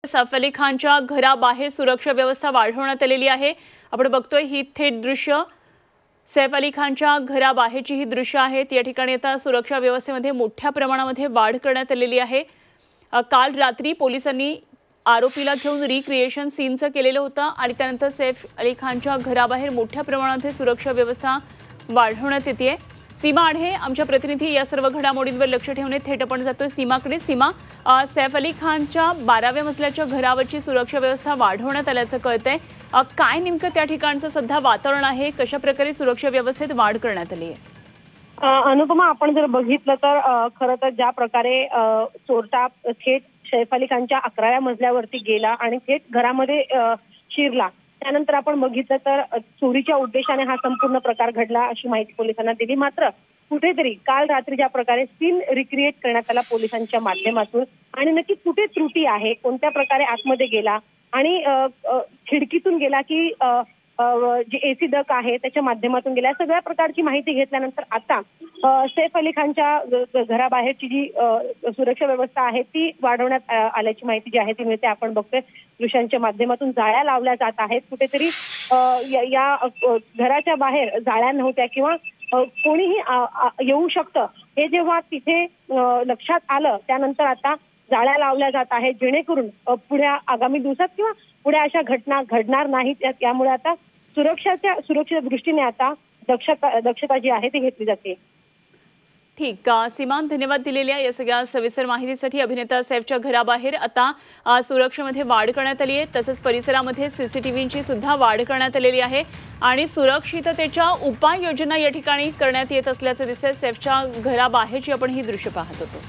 सैफ अली खानच्या घराबाहेर सुरक्षा व्यवस्था वाढवण्यात आलेली आहे। आपण बघतोय ही थेट दृश्य सैफ अली खानच्या घराबाहेरची ही दृश्य आहेत। या ठिकाणी आता सुरक्षा व्यवस्थेमध्ये मोठ्या प्रमाणामध्ये वाढ करण्यात आलेली आहे। काल रात्री पोलिसांनी आरोपीला घेऊन रिक्रिएशन सीनचं केलेलं होतं आणि त्यानंतर सैफ अली खानच्या घराबाहेर मोठ्या प्रमाणात सुरक्षा व्यवस्था वाढवण्यात येते। सीमा आढे आमच्या प्रतिनिधी या सर्व घडामोडींवर लक्ष ठेवून थेट आपण जातोय सीमाकडे। सीमा, सैफ अली खानच्या 12व्या मजल्याच्या घरावरची सुरक्षा व्यवस्था वाढवण्यात आल्याचं कळतंय। काय नेमकं त्या ठिकाणचं सध्या वातावरण आहे, कशा प्रकारे सुरक्षा व्यवस्थेत वाढ करण्यात आली आहे? अनुपमा, आपण जर बघितलं तर खरं तर ज्या प्रकारे चोरटा थेट सैफ अली खानच्या 11व्या मजल्यावरती गेला आणि थेट घरामध्ये शिरला, त्यानंतर आपण बघितलं तर चोरीच्या उद्देशाने हा संपूर्ण प्रकार घडला अशी माहिती पोलिसांना दिली। मात्र कुठेतरी काल रात्री ज्या प्रकारे सीन रिक्रिएट करण्यात आला पोलिसांच्या माध्यमातून आणि नक्की कुठे त्रुटी आहे, कोणत्या प्रकारे आतमध्ये गेला आणि खिडकीतून गेला की जे एसी डक आहे त्याच्या माध्यमातून गेला, सगळ्या प्रकारची माहिती घेतल्यानंतर आता सैफ अली खानच्या घराबाहेरची जी सुरक्षा व्यवस्था आहे ती वाढवण्यात आल्याची माहिती जी आहे ती मिळते। आपण बघतोय दृश्यांच्या माध्यमातून जाळ्या लावल्या जात आहेत। कुठेतरी या घराच्या बाहेर जाळ्या नव्हत्या किंवा कोणीही येऊ शकतं हे जेव्हा तिथे लक्षात आलं त्यानंतर आता जाळ्या लावल्या जात आहेत, जेणेकरून पुढे आगामी दिवसात किंवा पुढे अशा घटना घडणार नाहीत। त्यामुळे आता सुरक्षेच्या दृष्टीने आता दक्षता जी आहे ती घेतली जाते। ठीक, सीमा, धन्यवाद दिलेल्या या सगळ्या सविस्तर माहितीसाठी। अभिनेता सैफच्या घराबाहेर आता सुरक्षेमध्ये वाढ करण्यात आली आहे, तसंच परिसरामध्ये सीसीटीव्हीची सुद्धा वाढ करण्यात आलेली आहे आणि सुरक्षिततेच्या उपाययोजना या ठिकाणी करण्यात येत असल्याचं दिसतंय। सैफच्या घराबाहेरची आपण ही दृश्य पाहत होतो।